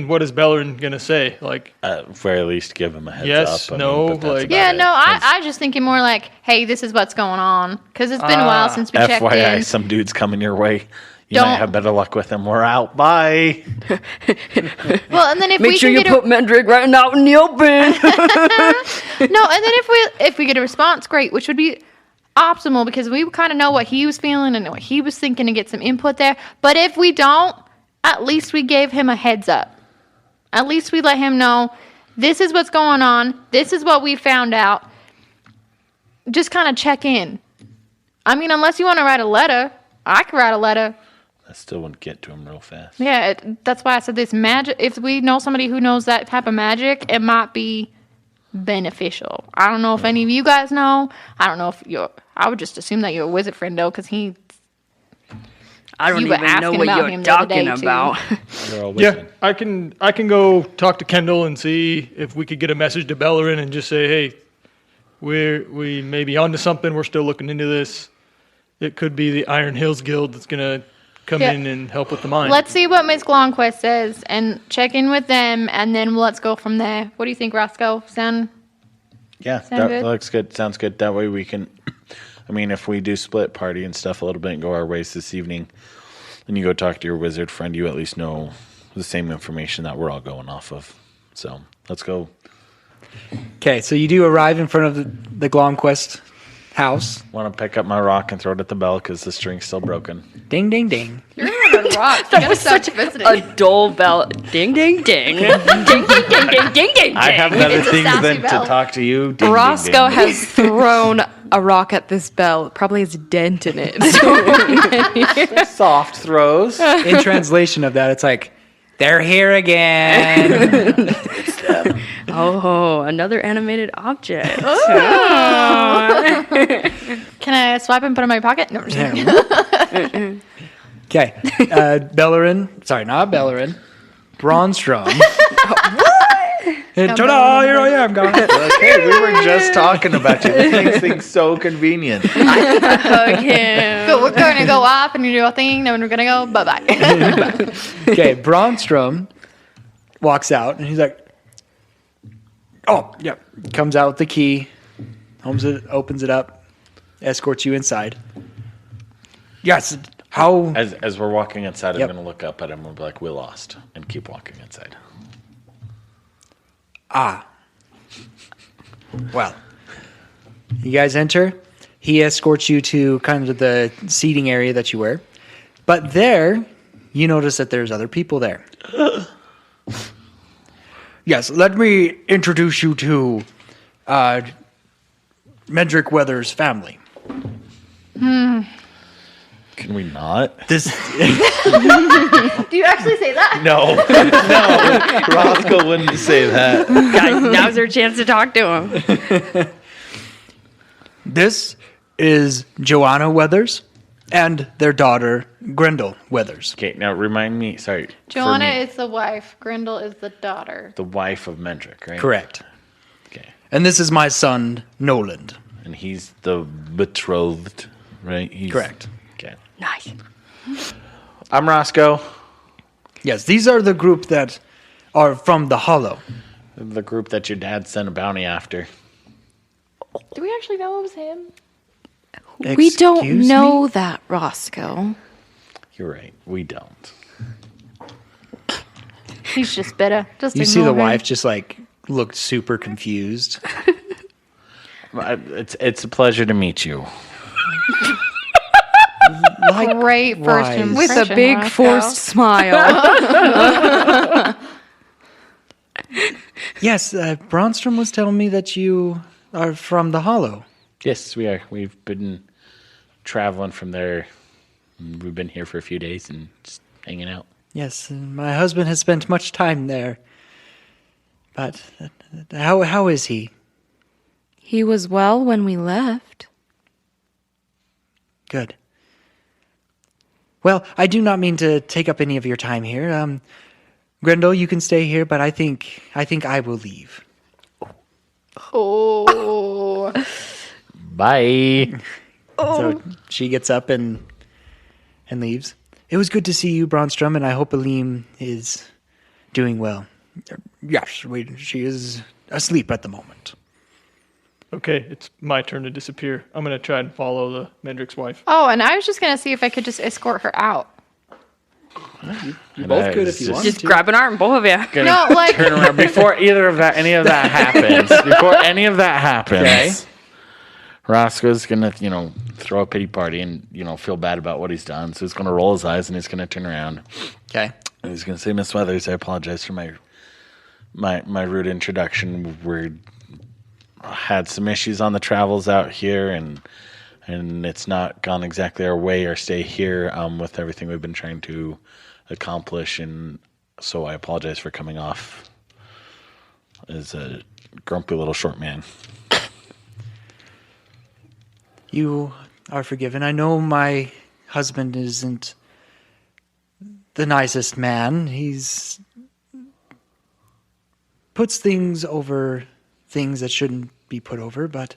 what is Bellerin going to say? At very least, give him a heads yes, up. no, I just thinking more hey, this is what's going on. Because it's been a while since we checked FYI, in. some dude's coming your way. You might have better luck with him. We're out. Bye. Well, and then if Make we sure can you get put Mendrik right out in the open. No, and then if we get a response, great, which would be optimal because we kind of know what he was feeling and what he was thinking and get some input there. But if we don't, at least we gave him a heads up. At least we let him know this is what's going on. This is what we found out. Just kind of check in. Unless you want to write a letter, I could write a letter. I still wouldn't get to him real fast. Yeah, that's why I said this magic. If we know somebody who knows that type of magic, it might be beneficial. I don't know if any of you guys know. I don't know if I would just assume that you're a wizard friend, though, because I don't even know what you're talking about. Yeah, I can go talk to Kendall and see if we could get a message to Bellerin and just say, hey, we may be onto something. We're still looking into this. It could be the Iron Hills Guild that's going to come in and help with the mine. Let's see what Miss Glomquest says and check in with them, and then let's go from there. What do you think, Roscoe? Sound that good? looks good. Sounds good. That way we can, if we do split party and stuff a little bit and go our ways this evening, and you go talk to your wizard friend, you at least know the same information that we're all going off of. So let's go. Okay, so you do arrive in front of the Glomquest house. Want to pick up my rock and throw it at the bell because the string's still broken. Ding, ding, ding. You're not about rocks. You gotta stop visiting. A dull bell. Ding, ding, ding. Ding, ding, ding, ding, ding, ding. I have better It's a things sassy than bell. to talk to you. Ding, Roscoe ding, ding. has thrown a rock at this bell. It probably has a dent in it. Soft throws. In translation of that, it's like, they're here again. Oh, another animated object. Can I swipe and put it in my pocket? No, I'm just kidding. Okay. Bellerin. Sorry, not Bellerin. Braunstrom. And ta-da, here I am, guys. Okay, we were just talking about you. This makes things so convenient. Hug him. So we're going to go off and you do a thing, then we're going to go bye-bye. Okay, Braunstrom walks out, and he's like, oh, yeah. Comes out with the key, opens it up, escorts you inside. Yes, how... As we're walking inside, Yep. I'm going to look up at him and be like, we lost, and keep walking inside. Well, you guys enter. He escorts you to kind of the seating area that you were. But there, you notice that there's other people there. Yes, let me introduce you to Mendrik Wether's family. Can we not? This Do you actually say that? No. No. Roscoe wouldn't say that. Guys, now's our chance to talk to him. This is Joanna Weathers and their daughter, Grendel Weathers. Okay, now remind me. Sorry. for Joanna me, is the wife. Grendel is the daughter. the wife of Mendrik, right? Correct. Okay. And this is my son, Noland. And he's the betrothed, right? He's, Correct. Okay. Nice. I'm Roscoe. Yes, these are the group that are from the Hollow. The group that your dad sent a bounty after. Do we actually know it was him? We don't Excuse know me? that, Roscoe. You're right. We don't. He's just bitter. Just You see the ignore him. wife just like looked super confused. It's a pleasure to meet you. Great first Likewise. impression, With a big Roscoe. forced smile. Yes, Braunstrom was telling me that you are from the Hollow. Yes, we are. We've been traveling from there. We've been here for a few days and just hanging out. Yes, and my husband has spent much time there. But how is he? He was well when we left. Good. Well, I do not mean to take up any of your time here. Grendel, you can stay here, but I think I will leave. Oh. Bye. So she gets up and leaves. It was good to see you, Braunstrom, and I hope Alim is doing well. Yes, she is asleep at the moment. Okay, it's my turn to disappear. I'm going to try and follow the Mendrik's wife. Oh, and I was just going to see if I could just escort her out. You both could if you want. Just grab an arm, both of you. No, like, Turn around before any of that happens. Before any of that happens. Okay. Roscoe's gonna, throw a pity party and, feel bad about what he's done. So he's gonna roll his eyes and he's gonna turn around. Okay. And he's gonna say, Miss Weathers, I apologize for my rude introduction. We had some issues on the travels out here and it's not gone exactly our way or stay here with everything we've been trying to accomplish, and so I apologize for coming off as a grumpy little short man. You are forgiven. I know my husband isn't the nicest man. He's puts things over things that shouldn't be put over, but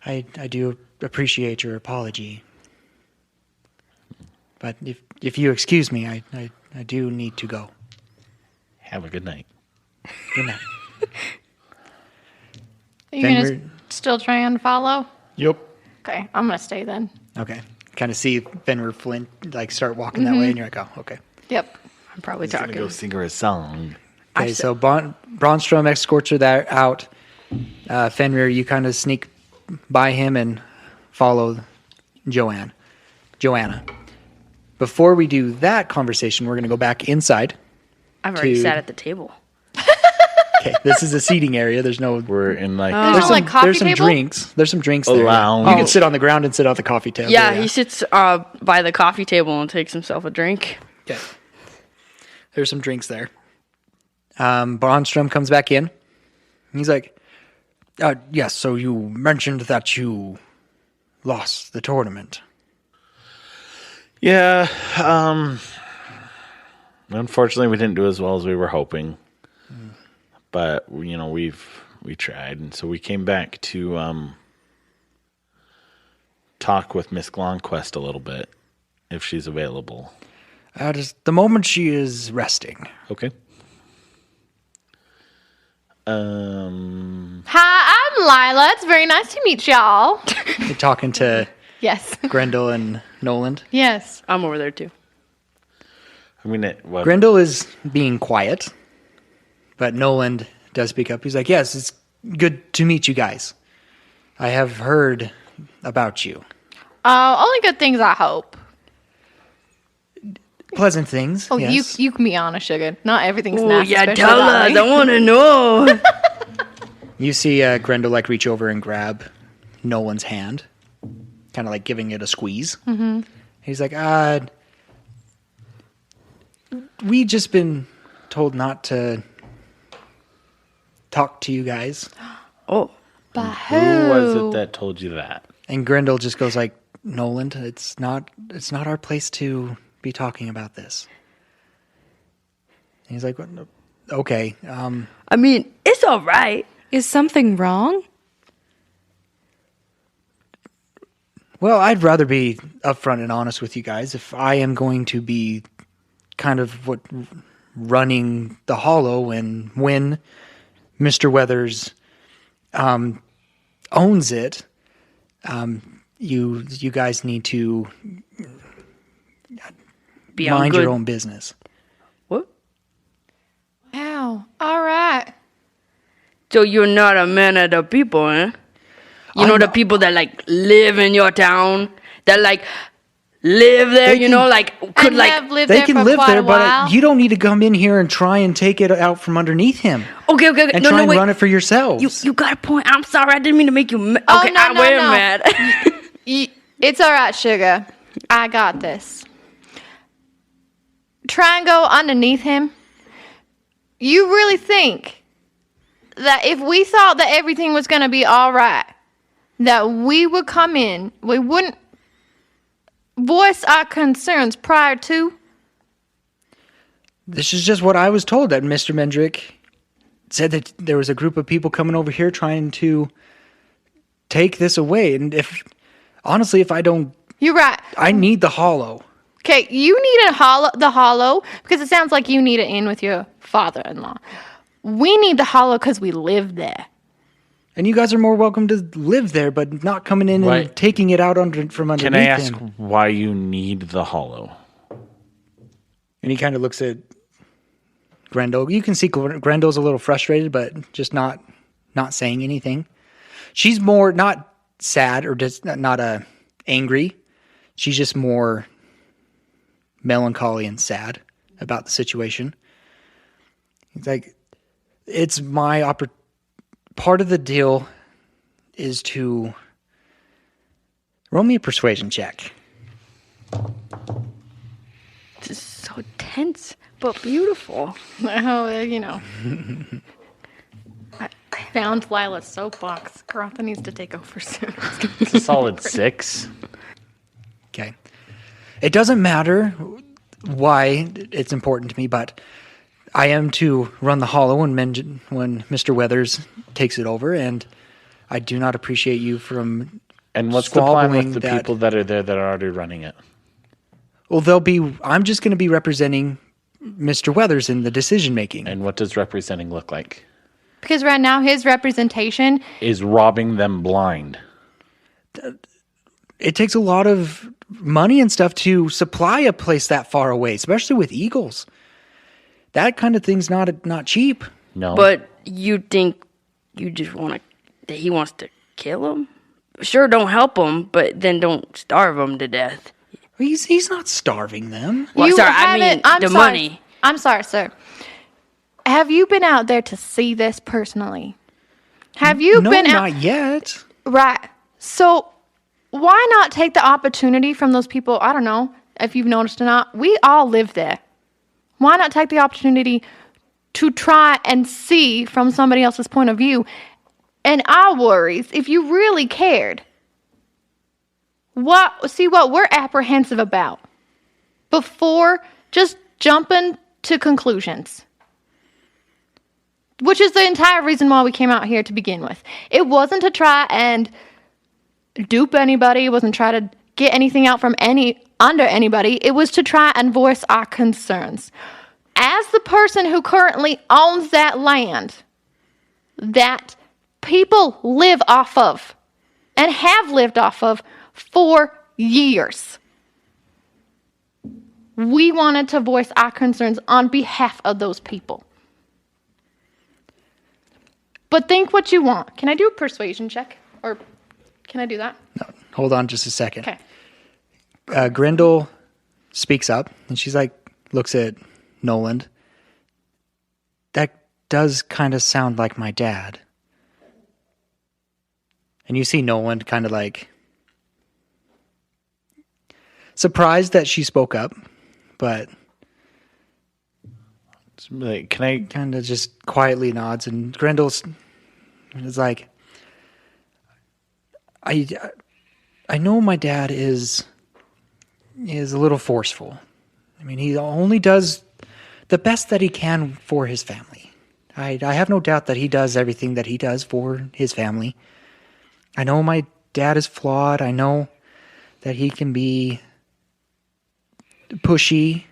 I do appreciate your apology. But if you excuse me, I do need to go. Have a good night. Good night. are you Then going we're- to still try and follow? Yep. Okay, I'm going to stay then. Okay. Kind of see Fenrir Flint start walking that way, and you're like, oh, okay. Yep. I'm probably He's gonna talking. go sing her a song. Okay, so Braunstrom escorts her out. Fenrir, you kind of sneak by him and follow Joanna. before we do that conversation, we're going to go back inside. I've already Dude. sat at the table. Okay, this is a seating area. There's no. We're in like There's no, like, coffee there's some table? drinks. There's some drinks there. lounge. You can sit on the ground and sit at the coffee table. Yeah, he sits by the coffee table and takes himself a drink. Okay. There's some drinks there. Braunstrom comes back in. He's like, yes, so you mentioned that you lost the tournament. Yeah. Unfortunately, we didn't do as well as we were hoping. But, you know, we tried. And so we came back to talk with Miss Glonquest a little bit, if she's available. Just the moment she is resting. Okay. Hi, I'm Lila. It's very nice to meet y'all. You're talking to Yes. Grendel and Noland. Yes. I'm over there too. I mean, Grendel is being quiet, but Noland does speak up. He's like, yes, it's good to meet you guys. I have heard about you. Only good things, I hope. Pleasant things. Oh, yes. you can be honest, Sugar. Not everything's Oh, nasty. yeah, especially tell about us. me. I want to know. You see Grendel like reach over and grab Nolan's hand, kind of like giving it a squeeze. Mm-hmm. He's like, we just been told not to talk to you guys. Oh, By who was it that told you that? And Grendel just goes like, Noland, it's not our place to be talking about this. And he's like, okay. I mean, it's all right. Is something wrong? Well, I'd rather be upfront and honest with you guys. If I am going to be kind of running the Hollow, and when Mr. Weathers owns it, you guys need to Be on mind good. your own business. What? Wow. All right. So you're not a man of the people, eh? You know the people that like live in your town, that like live there. You know, like could And like. have lived They there can for live quite there, a while. but you don't need to come in here and try and take it out from underneath him Okay. and No, try no, and wait. run it for yourselves. You got a point. I'm sorry. I didn't mean to make you. Oh, Okay, no, I no, wait no. mad. It's all right, Sugar. I got this. Try and go underneath him. You really think that if we thought that everything was going to be all right, that we would come in, we wouldn't voice our concerns prior to? This is just what I was told, that Mr. Mendrik said that there was a group of people coming over here trying to take this away. And if I don't, You're right. I need the Hollow. Okay, you need the hollow because it sounds like you need it in with your father-in-law. We need the hollow because we live there. And you guys are more welcome to live there, but not coming in Right. and taking it out from underneath Can I ask him. why you need the Hollow? And he kind of looks at Grendel. You can see Grendel's a little frustrated, but just not saying anything. She's more not sad or just not angry. She's just more melancholy and sad about the situation. He's like, it's my part of the deal is to roll me a persuasion check. This is so tense, but beautiful. Oh, you know. I found Lila's soapbox. Karantha needs to take over soon. It's a solid 6. Okay. It doesn't matter why it's important to me, but I am to run the Hollow when Mr. Weathers takes it over, and I do not appreciate you from And what's the plan squabbling with the that. people that are there that are already running it? Well, I'm just going to be representing Mr. Weathers in the decision making. And what does representing look like? Because right now his representation, Is robbing them blind. It takes a lot of money and stuff to supply a place that far away, especially with eagles. That kind of thing's not cheap. No. But you think you just want that he wants to kill him? Sure, don't help him, but then don't starve him to death. He's not starving them. Well, You sorry, I haven't- mean I'm the sorry. money. I'm sorry, sir. Have you been out there to see this personally? Have you No, been out? not yet. Right. So why not take the opportunity from those people? I don't know if you've noticed or not. We all live there. Why not take the opportunity to try and see from somebody else's point of view and our worries if you really cared? See what we're apprehensive about before just jumping to conclusions. Which is the entire reason why we came out here to begin with. It wasn't to try and dupe anybody. It wasn't try to get anything out from under anybody. It was to try and voice our concerns. As the person who currently owns that land that people live off of and have lived off of for years, we wanted to voice our concerns on behalf of those people. But think what you want. Can I do a persuasion check? Or can I do that? No, hold on just a second. Okay. Grendel speaks up, and she's like, looks at Noland. That does kind of sound like my dad. And you see Noland kind of like surprised that she spoke up, but Like, can I? kind of just quietly nods. And Grendel is like, I know my dad is a little forceful. I mean, he only does the best that he can for his family. I have no doubt that he does everything that he does for his family. I know my dad is flawed. I know that he can be pushy.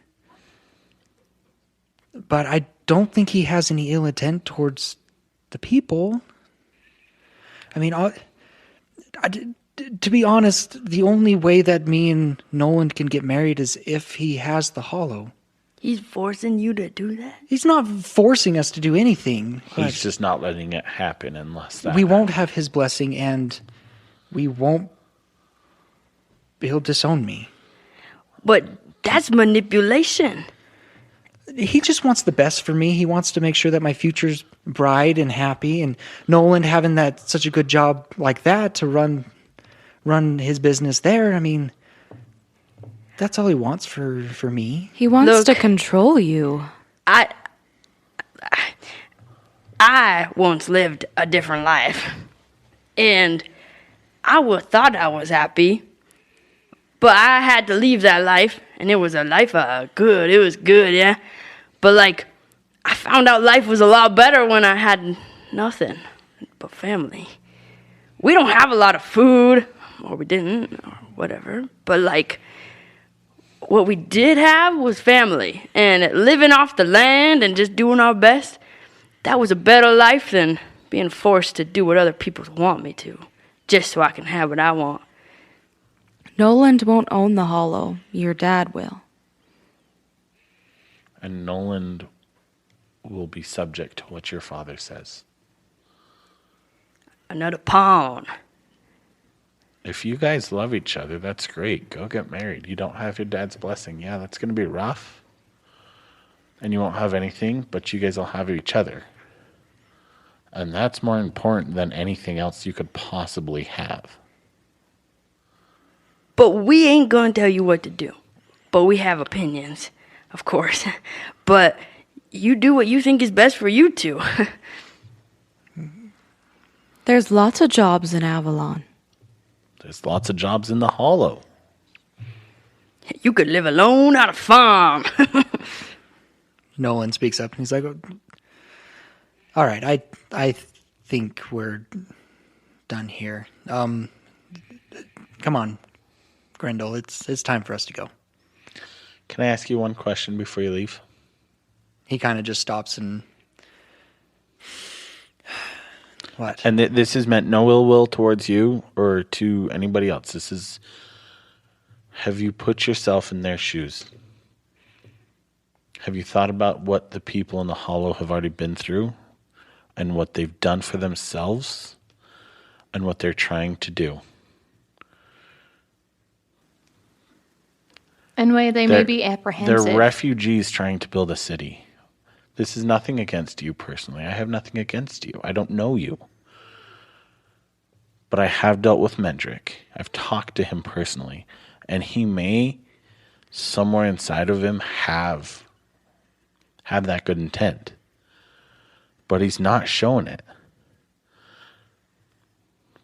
But I don't think he has any ill intent towards the people. I mean, to be honest, the only way that me and Nolan can get married is if he has the hollow. He's forcing you to do that? He's not forcing us to do anything. He's just not letting it happen unless that. We won't have his blessing, and we won't. He'll disown me. But that's manipulation. He just wants the best for me. He wants to make sure that my future's bright and happy. And Nolan having that such a good job like that to run his business there. I mean, that's all he wants for me. He wants Look. to control you. I once lived a different life, and I thought I was happy, but I had to leave that life, and it was a life good. It was good, yeah. But like, I found out life was a lot better when I had nothing but family. We don't have a lot of food, or we didn't, or whatever. But like, what we did have was family, and living off the land and just doing our best. That was a better life than being forced to do what other people want me to, just so I can have what I want. Noland won't own the hollow. Your dad will. And Nolan will be subject to what your father says. Another pawn. If you guys love each other, that's great. Go get married. You don't have your dad's blessing. Yeah, that's going to be rough. And you won't have anything, but you guys will have each other. And that's more important than anything else you could possibly have. But we ain't gonna tell you what to do. But we have opinions, of course. But you do what you think is best for you two. There's lots of jobs in Avalon. There's lots of jobs in the hollow. You could live alone on a farm. Nolan speaks up and he's like, all right, I think we're done here. Come on, Grendel, it's time for us to go. Can I ask you one question before you leave? He kind of just stops and what? And this is meant no ill will towards you or to anybody else. This is, have you put yourself in their shoes? Have you thought about what the people in the hollow have already been through and what they've done for themselves and what they're trying to do? And way they may be apprehensive. They're refugees trying to build a city. This is nothing against you personally. I have nothing against you. I don't know you. But I have dealt with Mendrik. I've talked to him personally. And he may, somewhere inside of him, have that good intent. But he's not showing it.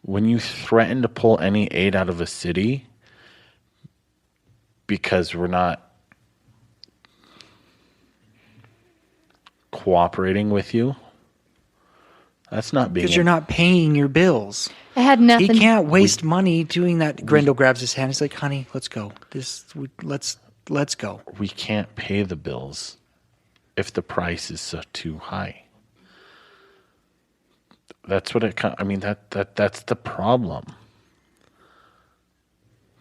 When you threaten to pull any aid out of a city because we're not cooperating with you, that's not being... Because you're not paying your bills. It had nothing. He can't waste money doing that. Grendel grabs his hand. He's like, honey, let's go. Let's go. We can't pay the bills if the price is so too high. That's what that's the problem.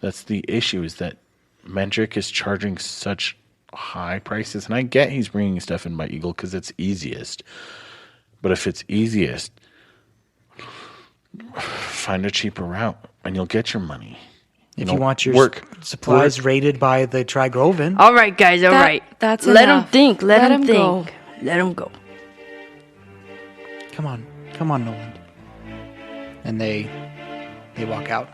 That's the issue, is that Mendrik is charging such high prices. And I get he's bringing stuff in by Eagle because it's easiest. But if it's easiest, find a cheaper route and you'll get your money. If you want your supplies rated by the Trigroven. All right, guys, all right. That's Let enough. him think. Let him go. think. Let him go. Come on, Noland. And they walk out.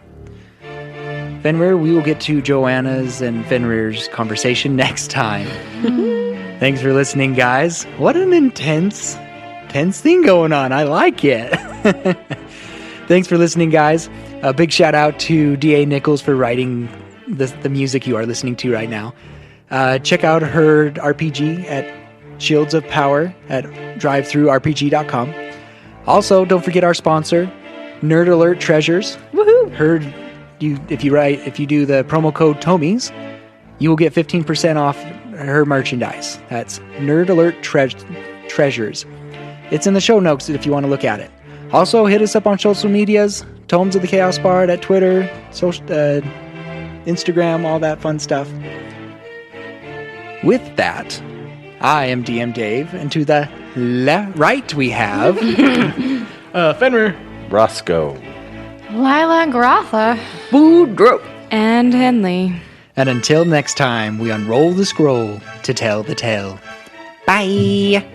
Fenrir, we will get to Joanna's and Fenrir's conversation next time. Thanks for listening, guys. What an intense thing going on. I like it. Thanks for listening, guys. A big shout out to D.A. Nichols for writing the music you are listening to right now. Check out her RPG at Shields of Power at drivethroughrpg.com. Also, don't forget our sponsor, Nerd Alert Treasures. Woohoo! If you do the promo code Tomies, you will get 15% off her merchandise. That's Nerd Alert Treasures. It's in the show notes if you want to look at it. Also, hit us up on social medias, Tomes of the Chaos Bard at Twitter, Instagram, all that fun stuff. With that, I am DM Dave, and to the right we have... Fenrir. Roscoe. Lila and Grotha. Boudreaux. And Henley. And until next time, we unroll the scroll to tell the tale. Bye!